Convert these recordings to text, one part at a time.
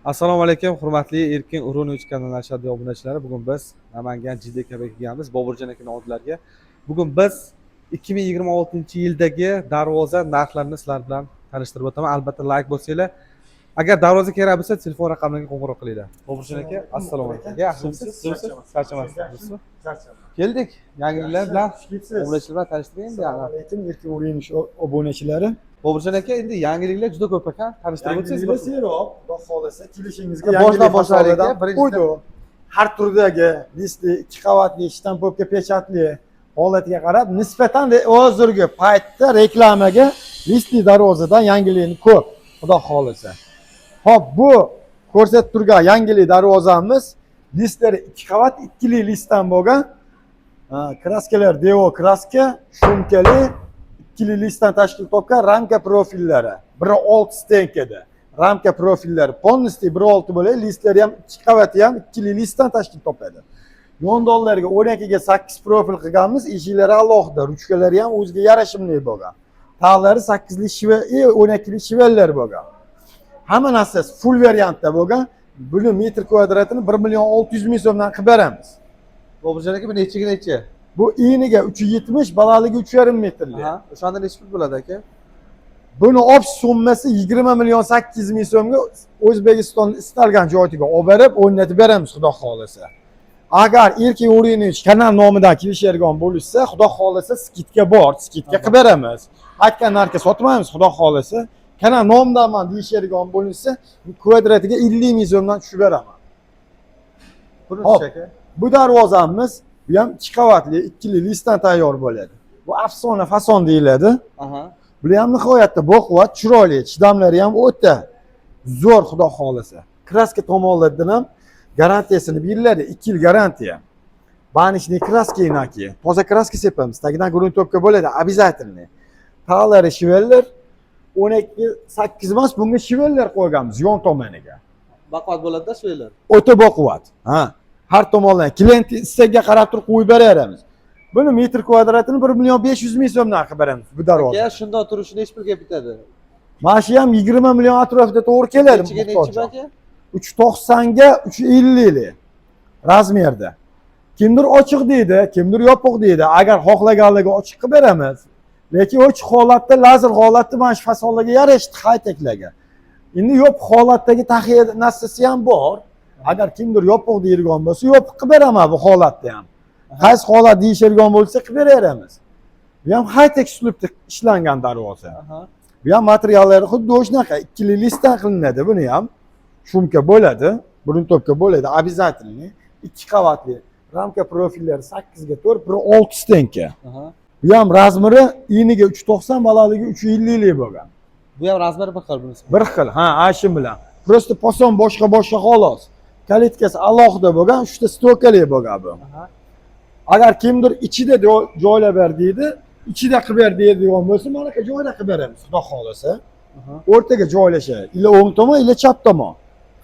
Assalomu alaykum, hurmatli Erkin O'runovich kanali ashaddiy obunachilari. Bugun biz Namangan JDKga kelganmiz, Boburjon akaning oldilariga. Bugun biz 2026-yildagi darvoza narxlarini sizlar bilan tanishtirib o'taman. Albatta like bosinglar. Agar darvoza kerak bo'lsa, telefon raqamlariga qo'ng'iroq qilinglar. Boburjon aka, assalomu alaykum. Yaxshimisiz? Charchamasizmi? Keldik. Yangiliklar bilan obunachilar bilan tanishtiring endi. Assalomu alaykum Erkin O'runovich obunachilari. Boburjon aka, endi yangiliklar juda ko'p ekan. Tanishtirib o'tsangiz. Seroq, xudo xohlasa kelishingizga Boshdan boshlaylik. Birinchidan har turdagi listli, 2 qavatli, shtampovka pechatli holatiga qarab nisbatan hozirgi paytda reklamaga listli darvozadan yangilikni ko'p, xudo xohlasa. Hop, bu ko'rsatib turgan yangilik darvozamiz listlari 2 qavat, 2 listdan bo'lgan. Kraskalar Devo kraska, shumkali 2 listdan tashkil topgan ramka profillari. Biri 6 stenkada. Ramka profillari polностью 1.6 bo'ladi, listlari ham 2 qavati ham 2 listdan tashkil topadi. Yondonlarga 12 ga 8 profil qilganmiz, eshiklari alohida, ruchkalari ham o'ziga yarashimli bo'lgan. Tag'lari 8 li shivel, 12 li shivellar bo'lgan. Hamma narsasi full variantda bo'lgan. Buni metr kvadratini 1.600.000 so'mdan qilib beramiz. Boburjon aka, bu nechiga necha? Bu eniga 370, balandligi 3,5 metrli. Ha, o'shanda necha pul bo'ladi aka? Buni общий summasi 20.800.000 so'mga O'zbekiston istalgan joyiga olib borib, o'rnatib beramiz, xudo xolasa. Agar Erkin O'runovich kanal nomidan kelishadigan bo'lsa, xudo xolasa skidka bor, skidka qilib beramiz. Aytgan narxga sotmaymiz, xudo xolasa. Kanal nomidan deyishadigan bo'lsa, kvadratiga 50.000 so'mdan tushib beraman. Buni aka. Bu darvozamiz bu ham 2 qavatli, 2 listdan tayyor bo'ladi. Bu afsona fason deyiladi. Aha. Bu ham nihoyatda baquvvat, chiroyli, chidamlari ham o'ta zo'r, xudo xolasa. Kraska tomonlaridan ham garantiyasini beriladi, 2 yil garantiya. Banishniy kraska inaki. Toza kraska sepamiz, tagidan gruntовка bo'ladi, обязательно. Tag'lari shivellar 12-8 emas, bunga shivellar qo'yganmiz yon tomoniga. Baquvvat bo'ladi-da shivellar. O'ta baquvvat. Ha. Har tomondan klient istagiga qarab turib qo'yib beramiz. Buni metr kvadratini 1.500.000 so'mdan qilib beramiz bu darvoza. Aka, shundan turishi necha pulga bitadi? Mana shu ham 20 million atrofida to'g'ri keladi. Necha aka? 390 ga 350 razmerda. Kimdir ochiq deydi, kimdir yopiq deydi. Agar xohlaganligi ochiq qilib beramiz. Lekin ochiq holatda, lazer holatda mana shu fasonlarga yarashdi high-techlarga. Endi yopiq holatdagi taxiya narsasi ham bor. Agar kimdir yopiq deydigan bo'lsa, yopiq qilib beraman bu holatda ham. Qaysi holat deyishadigan bo'lsa qilib beramiz. Bu ham high-tech uslubda ishlangan darvoza. Bu ham materiallari xuddi o'shanaqa 2 listdan qilinadi. Buni ham shumka bo'ladi, gruntовка bo'ladi, обязательно. 2 qavatli ramka profillari 8 ga 4, 1.6 stenka. Bu ham razmeri eniga 390, balandligi 350 bo'lgan. Bu ham razmeri bir xil bunisi. Bir xil, ha, shu bilan. Просто poson boshqa xolos. Kalitkasi alohida bo'lgan, 3 ta stokali bo'lgan bu. Agar kimdir ichida joylab ber deydi, ichida qilib ber deydigan bo'lsa, mana shu joyda qilib beramiz, xudo xolasa. O'rtaga joylashadi. Ila o'ng tomon, ila chap tomon.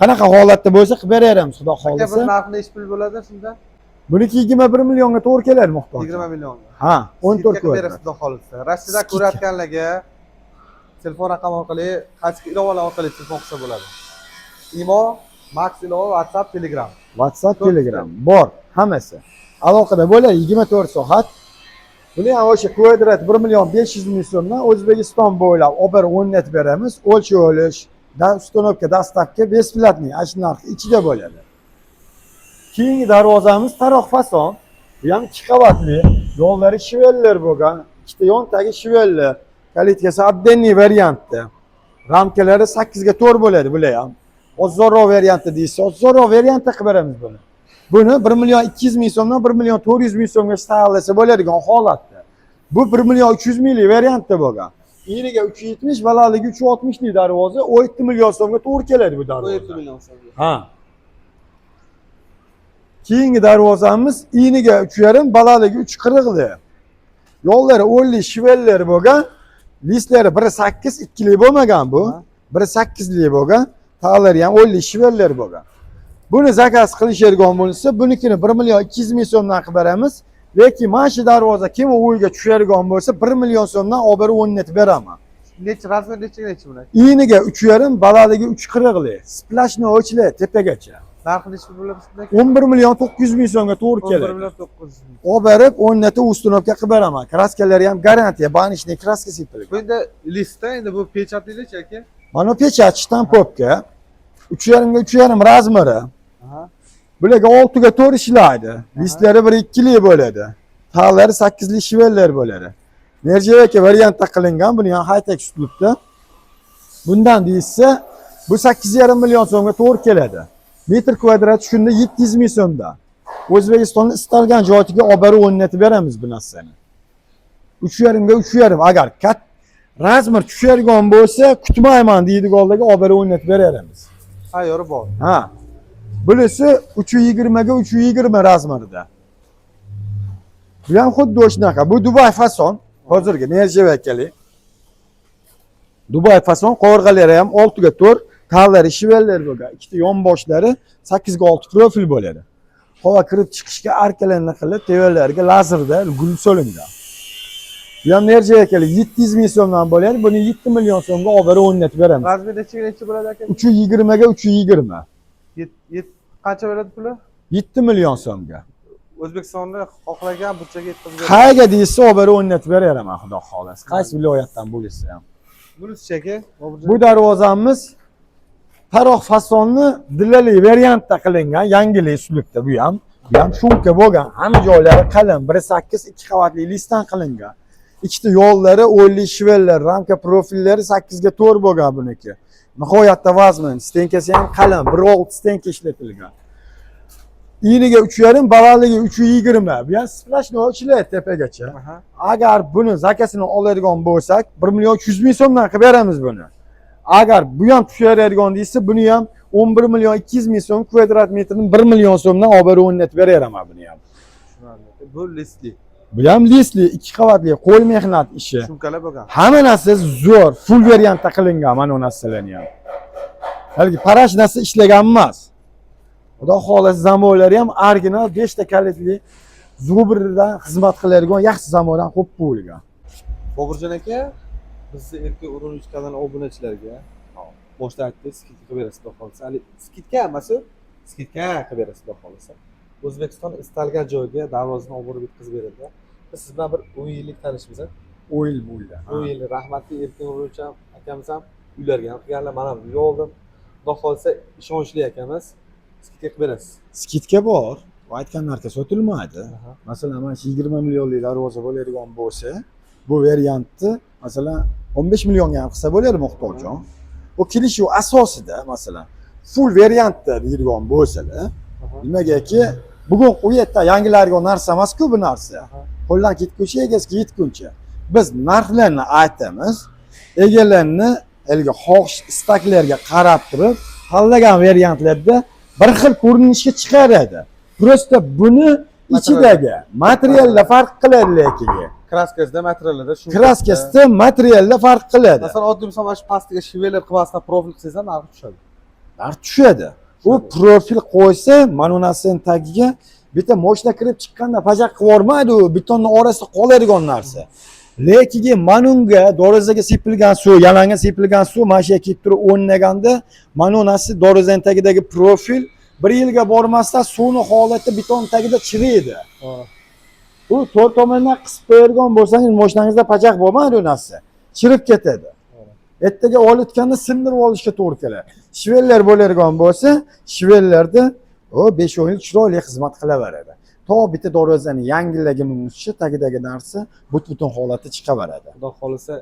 Qanaqa holatda bo'lsa qilib beramiz, xudo xolasa. Aka, bir narxi necha pul bo'ladi shunda? Buniki 21 millionga to'g'ri keladi, muhtoj. 20 million. Ha, 14 ko'p. Xudo xolasa. Rossiyada ko'rayotganlarga telefon raqami orqali, qaysi ilovalar orqali telefon qilsa bo'ladi. Imo, Max ilova, WhatsApp, Telegram. WhatsApp, Telegram bor, hammasi. Aloqada bo'ladi 24 soat. Buni ham o'sha kvadrat 1.500.000 so'mdan O'zbekiston bo'ylab olib borib o'rnatib beramiz. O'lchov olish, uстановка, dostavka besplatniy, ash narx ichida bo'ladi. Keyingi darvozamiz taroq fason. Bu ham 2 qavatli, yo'llari shivellar bo'lgan, ikkita yon tagi shivellar. Kalitkasi отдельный variantda. Ramkalari 8 ga 4 bo'ladi bular ham. Ozorroq variantda deysiz, ozorroq variantda qilib beramiz buni. Buni 1.200.000 so'mdan 1.400.000 so'mga stallasa bo'ladigan holatda. Bu 1.300.000 variantda bo'lgan. Eniga 370, balandligi 360 lik darvoza, 17 million so'mga to'g'ri keladi bu darvoza. 17 million so'mga. Ha. Keyingi darvozamiz eniga 3,5, balandligi 3,40 lik. Yo'llari 10 shivellar bo'lgan. Listlari 1.8, 2 lik bo'lmagan bu. 1.8 lik bo'lgan. Tag'lari ham 10 shivellar bo'lgan. Buni zakaz qilishadigan bo'lsa, bunikini 1.200.000 so'mdan qilib beramiz. Lekin mana shu darvoza kim o'yiga tushadigan bo'lsa, 1 million so'mdan olib berib o'rnatib beraman. necha razmer necha buni? Iyniga 3,5, balandligi 3,40. Splashni o'chli tepagacha. Narxi necha bo'ladi sizda? 11 million 900 ming so'mga to'g'ri 11 keladi. million 900 ming. Olib berib, o'rnatib ustunovka qilib beraman. Kraskalari ham garantiya, banishni kraska sepilgan. Bu endi listda endi bu pechatlichi aka? Mana pechat shtampopka 3,5 ga 3,5 razmeri. Aha. Bularga 6 ga 4 ishlaydi. Listlari 1-2 li bo'ladi. Tag'lari 8 li shivellar bo'ladi. Nerjevaka variantda qilingan, buni ham high-tech uslubda. Bundan deysa, bu 8,5 million so'mga to'g'ri keladi. Metr kvadrat shunda 700 ming so'mda. O'zbekistonning istalgan joyiga olib borib o'rnatib beramiz bu narsani. 3,5 ga 3,5 agar kat razmer tushadigan bo'lsa, kutmayman deydiganlarga olib borib o'rnatib beramiz. Tayyor bor. Ha. Bunisi 320 ga 320 razmerida. Bu ham xuddi shunaqa. Bu Dubai fason. Hozirgi nerjevakali. Dubai fason qo'rg'alari ham 6 ga 4, tag'lari shivellar bo'lgan. Ikkita yon boshlari 8 ga 6 profil bo'ladi. Havo kirib chiqishga arkalarni qilib, tevalarga lazerda gul solingan. Bu ham nerjevakali 700 ming so'mdan bo'ladi. Buni 7 million so'mga olib borib o'rnatib beramiz. Razmer necha bo'ladi aka? 320 ga 320. Qancha bo'ladi puli? 7 million so'mga. O'zbekistonda xohlagan burchaga yetib beradi. Qayerga deysa, olib borib o'rnatib beraman, xudo xolasa. Qaysi viloyatdan bo'lsa ham. Bunisi aka? Bu darvozamiz Taroq fasonni dilali variantda qilingan, yangilik uslubda bu ham. Bu ham shunka bo'lgan. Hamma joylari qalin, 1.8 2 qavatli listdan qilingan. Ikkita yo'llari, o'yli shivellar, ramka profillari 8 ga 4 bo'lgan buniki. Nihoyatda vazmin, stenkasi ham qalin, 1.6 stenka ishlatilgan. Iyniga 3,5, balandligi 3,20. Bu ham splashni o'chlaydi tepagacha. Agar buni zakasini oladigan bo'lsak, 1 million 300 ming so'mdan qilib beramiz buni. Agar bu ham tushiradigan deysa, buni ham 11 million 200 ming so'm, kvadrat metrini 1 million so'mdan olib borib o'rnatib beraman buni ham. Bu listli. Bu ham listli, 2 qavatli, qo'l mehnat ishi. Shumkalar bo'lgan. Hamma narsa zo'r, full variantda qilingan mana bu narsalarni ham. Haligi parash narsa ishlagan emas. Xudo xolasa zamonlari ham original 5 ta kalitli Zubrdan xizmat qiladigan yaxshi zamondan qo'p bo'lgan. Boburjon aka, bizni erkak Urunch kanali obunachilarga boshda aytdingiz, skidka qilib berasiz, xudo xolasa. Skidka emas-ku, skidka qilib berasiz, xudo xolasa. O'zbekiston istalgan joyga darvozani olib borib yetkazib beradi. Biz siz bilan bir 10 yillik tanishmiz. 10 yil bo'ldi. 10 yil rahmatli erkak Urunch akamiz ham uylarga ham qilganlar, mana bu yo'ldim. Xudo xolasa ishonchli akamiz. Skidka qilib berasiz. Skidka bor. Aytgan narsa sotilmaydi. Masalan, mana 20 millionlik darvoza bo'ladigan bo'lsa, bu variantni masalan 15 millionga ham qilsa bo'ladi muhtojjon. Bu kelishuv asosida masalan full variantda deydigan bo'lsalar, nimagaki bugun u yerda yangilarga narsa emas-ku bu narsa. Qo'ldan ketguncha egasiga yetguncha. Biz narxlarni aytamiz, egalarni elga xohish istaklarga qarab turib, tanlagan variantlarda bir xil ko'rinishga chiqaradi. Prosta buni ichidagi materiallar farq qiladi lekin. Kraskasida, materiallarda shu. Kraskasida materiallar farq qiladi. Masalan, oddiy misol mana shu pastiga shiveler qilmasdan profil qilsangiz ham narxi tushadi. Narx tushadi. U profil qo'ysa, mana bu narsaning tagiga bitta mashina kirib chiqqanda pajaq qilib yormaydi, u betonni orasida qoladigan narsa. Lekin manunga dorozaga sepilgan suv, yalanga sepilgan suv mashinaga kelib turib o'rnaganda, mana bu narsa dorozaning tagidagi profil 1 yilga bormasdan suvni holati beton tagida chiriydi. Bu to'rt tomondan qisib qo'yadigan bo'lsangiz, mashinangizda pajaq bo'lmaydi u narsa. Chirib ketadi. Ertaga olib sindirib olishga to'g'ri keladi. Shivellar bo'ladigan bo'lsa, shivellarda o 5-10 yil chiroyli xizmat qilaveradi. To bitta darvozani yangilagunicha tagidagi narsa butun holati chiqaveradi. Xudo xolasa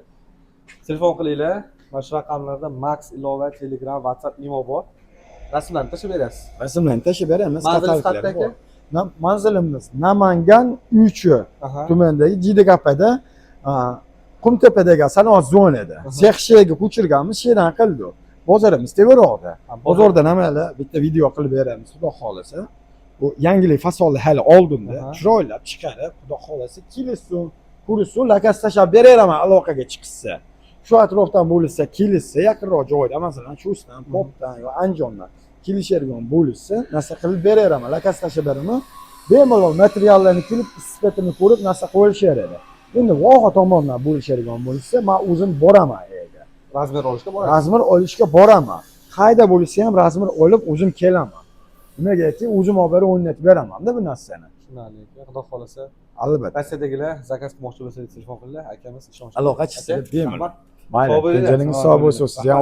telefon qilinglar. Mana shu raqamlarda Max ilova, Telegram, WhatsApp, imo bor. Rasmlarni tashib berasiz. Rasmlarni tashib beramiz. Manzilingiz qayerda aka? Manzilimiz Namangan 3 tumanidagi Jidegapada, Qumtepadagi sanoat zonada. Sexshiga ko'chirganmiz, she'ran qildi. Bozorimiz tevaroqda. Bozorda nimalar bitta video qilib beramiz, xudo xolasa. Bu yangilik fasoli hali oldinda, chiroylab chiqarib, xudo xolasa kelsin, ko'rsin, lakas tashab beraman aloqaga chiqsa. Shu atrofdan bo'lsa, kelsa, yaqinroq joyda, masalan, shu ustan, Popdan yoki Andijondan kelishadigan bo'lsa, narsa qilib beraman, lakas tashab beraman. Bemalol materiallarni kelib, sifatini ko'rib, narsa qo'yishadi. Endi voha tomondan bo'lishadigan bo'lsa, men o'zim boraman. razmer olishga boradi. razmer olishga boraman. Qayda bo'lsa ham razmer olib o'zim kelaman. Nimaga aytay, o'zim olib borib o'rnatib beraman-da bu narsani. Tushunarli. Xudo xolasa, Albatta. Rossiyadagilar zakaz qilmoqchi bo'lsangiz telefon qilinglar, akamiz ishonchli. Aloqa chiqib bemalol. Rahmat. Mayli, Sog' bo'linglar. tinchligingiz sog' bo'lsin. Siz ham